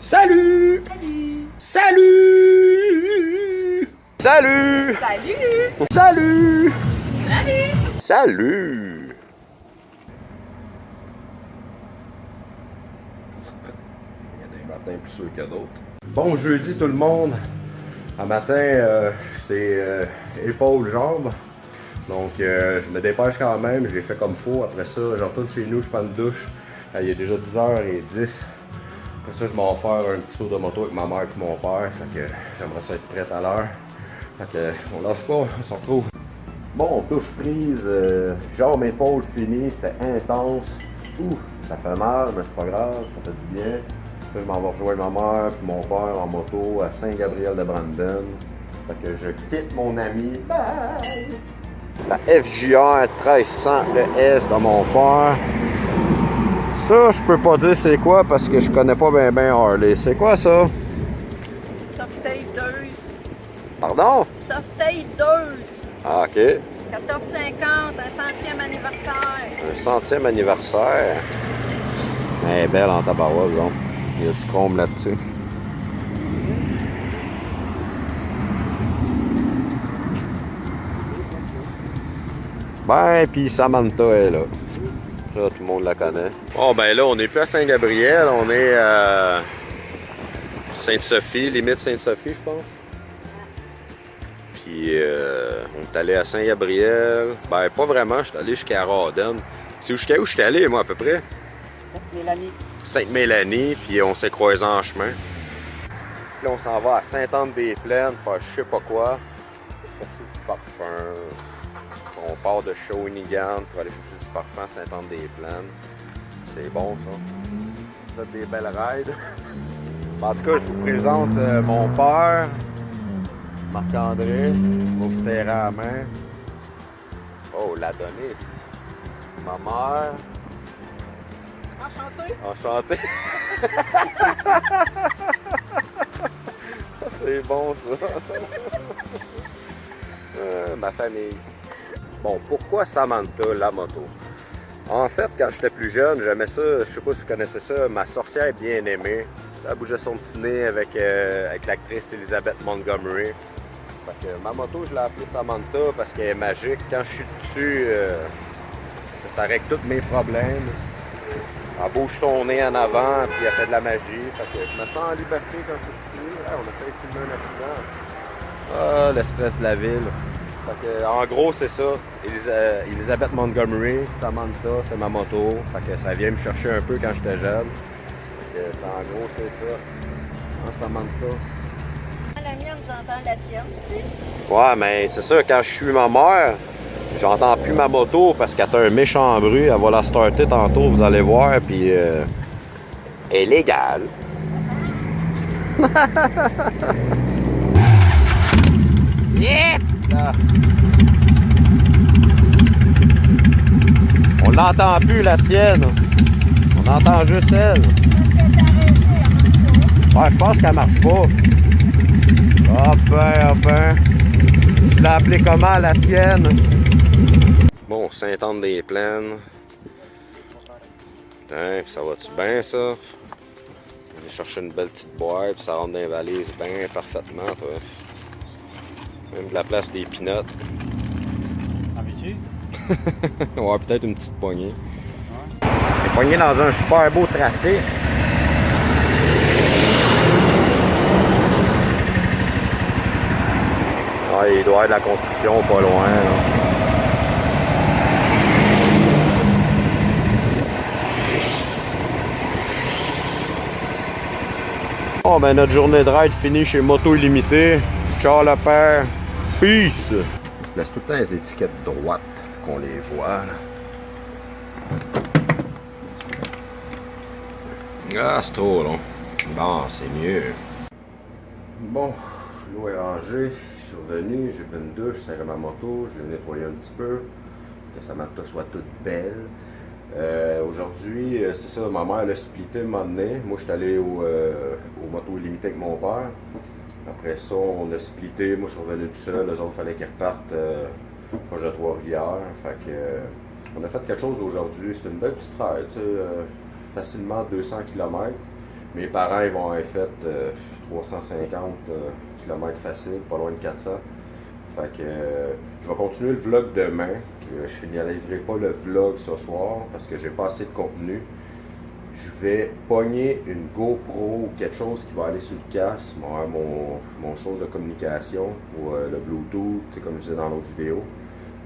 Salut! Salut! Salut! Salut! Salut! Salut! Salut! Il y a des matins plus sûrs que d'autres. Bon jeudi tout le monde! Un matin, c'est épaule-jambe. Donc je me dépêche quand même, j'ai fait comme faut. Après ça, je retourne chez nous, je prends une douche. Il est déjà 10h10. Après ça, je m'en vais faire un petit tour de moto avec ma mère et mon père. Fait que j'aimerais ça être prêt à l'heure. Fait que on lâche pas, on se retrouve. Bon, touche prise, jambes, épaules fini, c'était intense. Ouh, ça fait mal, mais c'est pas grave, ça fait du bien. Puis je m'en vais rejoindre ma mère et mon père en moto à Saint-Gabriel-de-Brandon. Fait que je quitte mon ami. Bye! La FJR 1300 ES de mon père. Ça, je peux pas dire c'est quoi parce que je connais pas bien Harley. C'est quoi ça? Softadeuse. Pardon? Softadeuse. Ah, ok. 14,50, un centième anniversaire. Un centième anniversaire. Elle est belle en tabarouette, donc. Il y a du chrome là-dessus. Ben, puis Samantha est là. Ça, tout le monde la connaît. Bon, ben là, on n'est plus à Saint-Gabriel, on est à Sainte-Sophie, limite Sainte-Sophie, je pense. Puis, on est allé à Saint-Gabriel. Ben, pas vraiment, je suis allé jusqu'à Rawdon. C'est jusqu'à où je suis allé, moi, à peu près? Sainte-Mélanie. Sainte-Mélanie, puis on s'est croisés en chemin. Puis là, on s'en va à Sainte-Anne-des-Plaines, faire je sais pas quoi. Chercher du parfum. On part de Shawinigan pour aller chercher du parfum à Sainte-Anne-des-Plaines. C'est bon, ça. Ça fait des belles rides. En tout cas, je vous présente mon père, Marc-André. Je vais vous serrer la main. Oh, l'Adonis. Ma mère. Enchanté. Enchanté. C'est bon, ça. Ma famille. Bon, pourquoi Samantha, la moto? En fait, quand j'étais plus jeune, j'aimais ça, je sais pas si vous connaissez ça, Ma sorcière bien-aimée. Ça bougeait son petit nez avec l'actrice Elizabeth Montgomery. Fait que ma moto, je l'ai appelée Samantha parce qu'elle est magique. Quand je suis dessus, ça règle tous mes problèmes. Elle bouge son nez en avant, puis elle fait de la magie. Fait que je me sens en liberté quand je suis dessus. Ah, on a fait filmer un accident. Ah, le stress de la ville. Fait que, en gros, c'est ça. Elizabeth Montgomery, Samantha, c'est ma moto. Fait que ça vient me chercher un peu quand j'étais jeune. Fait que en gros, c'est ça. Hein, Samantha. La mienne, j'entends la tienne. Ouais, mais c'est ça, quand je suis ma mère, j'entends plus ma moto parce qu'elle a un méchant bruit. Elle va la starter tantôt, vous allez voir, puis elle est légale. Yeah! On l'entend plus, la tienne. On entend juste elle. Ouais, je pense qu'elle marche pas. Hop, hop. Tu l'as appelée comment, la tienne? Bon, Sainte-Anne-des-Plaines. Putain, pis ça va-tu bien, ça? On va chercher une belle petite boîte, puis ça rentre dans les valises bien parfaitement, toi. Même de la place des pinottes. En veux-tu? Ouais, peut-être une petite poignée. Ouais. On est poigné dans un super beau trafic. Ah, il doit y avoir de la construction pas loin, là. Bon, ben notre journée de ride finie chez Moto Illimité. Ciao le père. Peace! Je laisse tout le temps les étiquettes droites qu'on les voit, là. Ah, c'est trop long. Bon, c'est mieux. Bon, l'eau est rangée. Je suis revenu, j'ai pris une douche, serré ma moto, je l'ai nettoyé un petit peu. Que sa moto soit toute belle. Aujourd'hui, c'est ça, ma mère l'a splitté un moment donné. Moi, je suis allé au Moto Illimité avec mon père. Après ça, on a splitté. Moi, je suis revenu tout seul. Les autres, il fallait qu'ils repartent proche de Trois-Rivières. Fait que, on a fait quelque chose aujourd'hui. C'était une belle petite ride, facilement 200 km. Mes parents ils vont avoir fait 350 km facile, pas loin de 400. Fait que je vais continuer le vlog demain. Je finaliserai pas le vlog ce soir parce que j'ai pas assez de contenu. Je vais pogner une GoPro ou quelque chose qui va aller sur le casque, mon chose de communication ou le Bluetooth, comme je disais dans l'autre vidéo.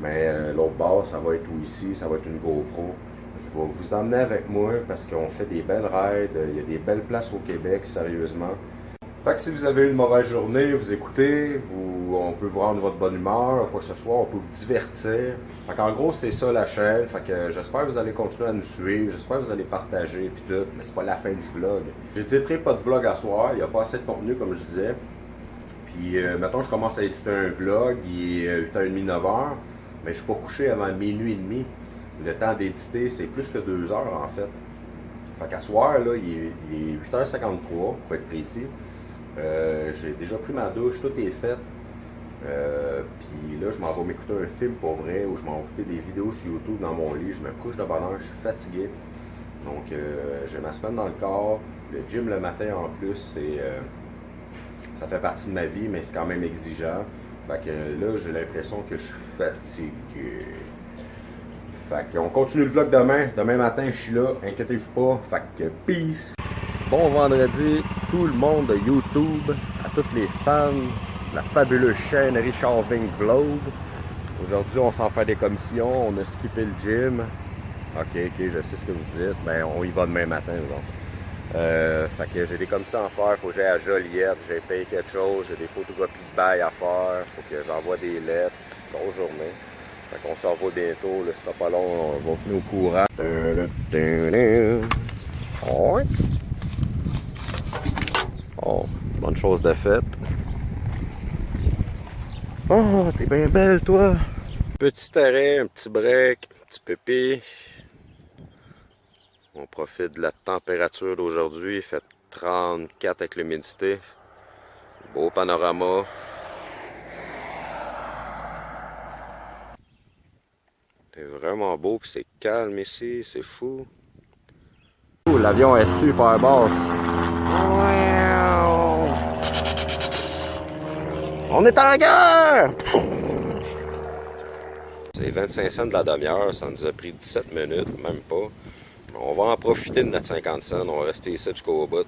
Mais l'autre base, ça va être où ici, ça va être une GoPro. Je vais vous emmener avec moi parce qu'on fait des belles raids, il y a des belles places au Québec, sérieusement. Fait que si vous avez une mauvaise journée, vous écoutez, on peut vous rendre votre bonne humeur, quoi que ce soit, on peut vous divertir. Fait qu'en gros, c'est ça la chaîne. Fait que j'espère que vous allez continuer à nous suivre, j'espère que vous allez partager puis tout, mais c'est pas la fin du vlog. J'éditerai pas de vlog à soir, il n'y a pas assez de contenu comme je disais. Puis mettons, je commence à éditer un vlog, il est 8h30, 9h, mais je suis pas couché avant minuit et demi. Le temps d'éditer, c'est plus que 2 heures en fait. Fait qu'à soir, là, il est 8h53 pour être précis. J'ai déjà pris ma douche, tout est fait. Puis là, je m'en vais m'écouter un film pour vrai, ou je m'en vais écouter des vidéos sur YouTube dans mon lit. Je me couche de bonne heure, je suis fatigué. Donc, j'ai ma semaine dans le corps. Le gym le matin en plus, ça fait partie de ma vie, mais c'est quand même exigeant. Fait que là, j'ai l'impression que je suis fatigué. Fait qu'on continue le vlog demain. Demain matin, je suis là. Inquiétez-vous pas. Fait que peace. Bon vendredi, tout le monde de YouTube, à tous les fans de la fabuleuse chaîne Richard Ving Vlog. Aujourd'hui, on s'en fait des commissions. On a skippé le gym. Ok, je sais ce que vous dites. Ben, on y va demain matin. Fait que j'ai des commissions à faire. Faut que j'aille à Joliette. J'ai payé quelque chose. J'ai des photocopies de bail à faire. Faut que j'envoie des lettres. Bonne journée. Fait qu'on se revoit bientôt, là, ce sera pas long, on va venir au courant. Ouais. Oh, bonne chose de faite. Oh, t'es bien belle, toi. Petit arrêt, un petit break, un petit pépé. On profite de la température d'aujourd'hui, il fait 34 avec l'humidité. Beau panorama. C'est vraiment beau, puis c'est calme ici, c'est fou. L'avion est super basse. On est en guerre! C'est 25 cents de la demi-heure, ça nous a pris 17 minutes, même pas. On va en profiter de notre 50 cents, on va rester ici jusqu'au bout.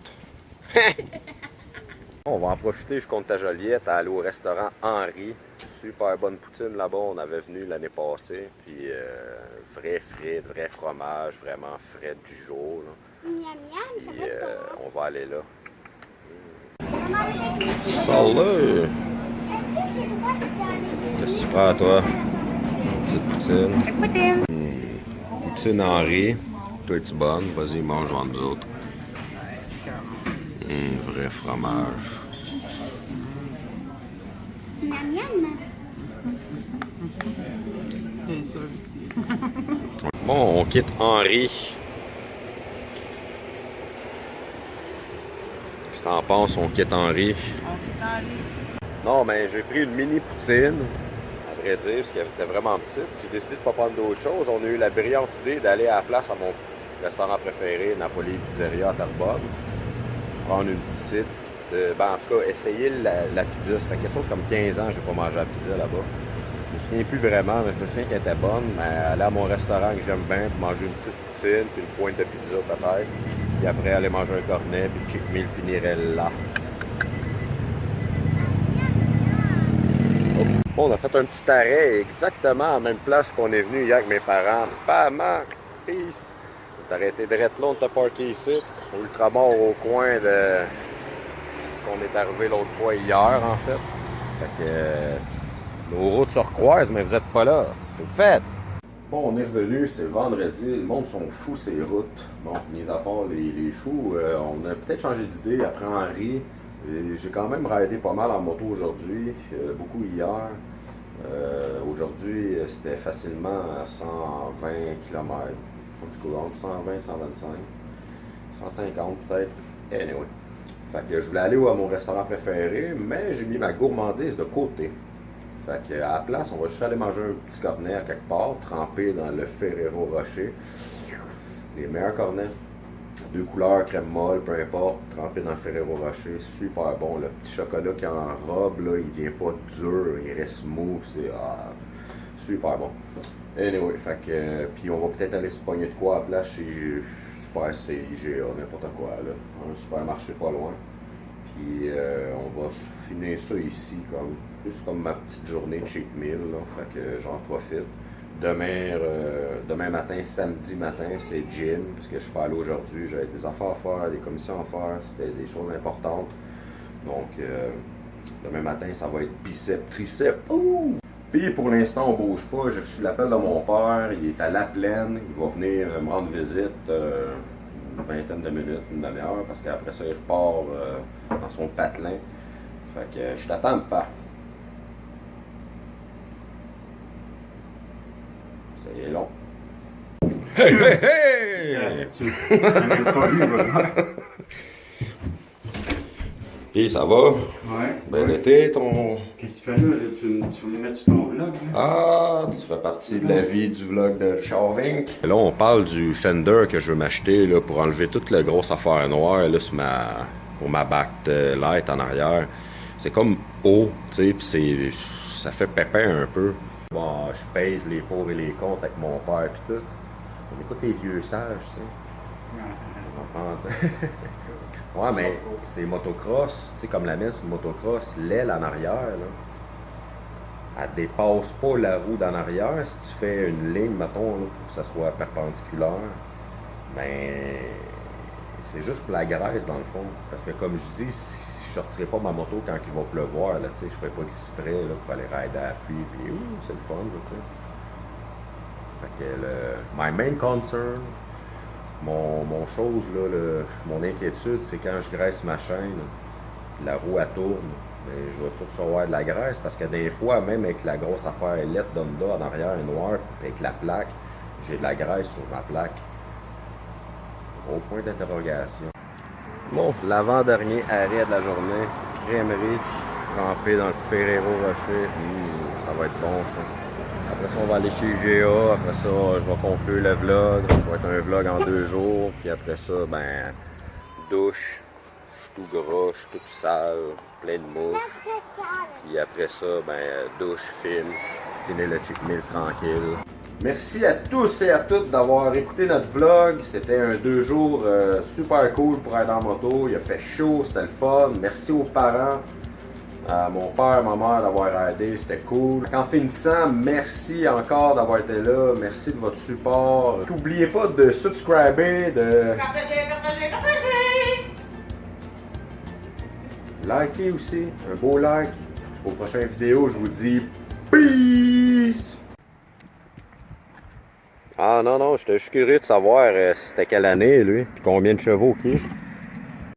On va en profiter jusqu'au compte à Joliette, à aller au restaurant Henri. Super bonne poutine là-bas, on avait venu l'année passée. Puis vrai frites, vrai fromage, vraiment frais du jour. Là. Puis on va aller là. Salut! Qu'est-ce que tu fais toi? Petite poutine. Poutine Henri. Toi es-tu bonne? Vas-y, mange devant nous autres. Vrai fromage. Miam miam. Bien sûr. Bon, on quitte Henri. Qu'est-ce que t'en penses, on quitte Henri? Non, mais j'ai pris une mini poutine, à vrai dire, parce qu'elle était vraiment petite. J'ai décidé de ne pas prendre d'autre chose. On a eu la brillante idée d'aller à la place à mon restaurant préféré, Napoli Pizzeria à Terrebonne. Prendre une petite, en tout cas, essayer la pizza. Ça fait quelque chose comme 15 ans que je n'ai pas mangé la pizza là-bas. Je me souviens plus vraiment, mais je me souviens qu'elle était bonne. Mais aller à mon restaurant que j'aime bien, pour manger une petite poutine, puis une pointe de pizza peut-être. Puis après, aller manger un cornet, puis le cheat meal finirait là. Bon, on a fait un petit arrêt exactement à la même place qu'on est venu hier avec mes parents. Maman, peace! On est arrêté direct là, on t'a parké ici, au Ultramar au coin de... qu'on est arrivé l'autre fois hier en fait. Fait que nos routes se recroisent, mais vous êtes pas là. C'est fait! Bon, on est revenu, c'est vendredi, le monde sont fous ces routes. Bon, mis à part les fous, on a peut-être changé d'idée après Henri. J'ai quand même ridé pas mal en moto aujourd'hui, beaucoup hier. Aujourd'hui, c'était facilement à 120 km. Du coup, entre 120 et 125. 150 peut-être. Anyway. Fait que je voulais aller à mon restaurant préféré, mais j'ai mis ma gourmandise de côté. Fait que à la place, on va juste aller manger un petit cornet à quelque part, trempé dans le Ferrero Rocher. Les meilleurs cornets. 2 couleurs, crème molle, peu importe, trempé dans le Ferrero Rocher, super bon. Le petit chocolat qui est en robe, là, il vient pas dur, il reste mou, c'est super bon. Anyway, fait que, puis on va peut-être aller se pogner de quoi à la place chez Super C, IGA, n'importe quoi, là. Un supermarché pas loin. Puis on va finir ça ici, plus comme ma petite journée de cheat meal, là. Fait que j'en profite. Demain matin, samedi matin, c'est gym, parce que je suis pas allé aujourd'hui, j'avais des affaires à faire, des commissions à faire, c'était des choses importantes. Donc, demain matin, ça va être biceps, triceps. Ouh! Puis pour l'instant, on bouge pas, j'ai reçu l'appel de mon père, il est à La Plaine, il va venir me rendre visite une vingtaine de minutes, une demi-heure, parce qu'après ça, il repart dans son patelin. Fait que je t'attends pas. C'est long. Hey, hey, hey! Et ça va? Ouais. Ben l'été, ton... Qu'est-ce que tu fais là? Tu veux mettre sur ton vlog? Là? Ah, tu fais partie de la vie du vlog de Richard Vink. Là, on parle du Fender que je veux m'acheter là, pour enlever toute la grosse affaire noire là, pour ma backlight en arrière. C'est comme haut, tu sais, puis ça fait pépin un peu. Bon, je pèse les pour et les contre avec mon père et tout. On écoute les vieux sages, tu sais. Ouais, mais c'est motocross, tu sais, comme la mienne, c'est motocross, l'aile en arrière, là, elle dépasse pas la roue d'en arrière. Si tu fais une ligne, mettons, là, pour que ça soit perpendiculaire, ben, c'est juste pour la graisse, dans le fond. Parce que, comme je dis, si je sortirai pas ma moto quand il va pleuvoir, là, tu sais, je ferai pas exprès, là, pour aller rider à la pluie, puis c'est le fun, là, tu sais. Fait que my main concern, mon chose, là, mon inquiétude, c'est quand je graisse ma chaîne, la roue elle tourne, mais je vais-tu recevoir de la graisse? Parce que des fois, même avec la grosse affaire LED d'Honda en arrière, noire, avec la plaque, j'ai de la graisse sur ma plaque. Gros point d'interrogation. Bon, l'avant-dernier arrêt de la journée, crèmerie, trempé dans le Ferrero Rocher. Ça va être bon, ça. Après ça, on va aller chez IGA. Après ça, je vais conclure le vlog. Ça va être un vlog en 2 jours. Puis après ça, ben, douche. Je suis tout gras, je suis tout sale, plein de mouches. Puis après ça, ben, douche, film. Finir le check meal tranquille. Merci à tous et à toutes d'avoir écouté notre vlog. C'était un 2 jours super cool pour être en moto. Il a fait chaud, c'était le fun. Merci aux parents. Mon père, ma mère d'avoir aidé, c'était cool. En finissant, merci encore d'avoir été là. Merci de votre support. N'oubliez pas de subscriber, de liker aussi. Un beau like. Aux prochaines vidéos, je vous dis peace! Ah non, j'étais juste curieux de savoir c'était quelle année lui, puis combien de chevaux qui est.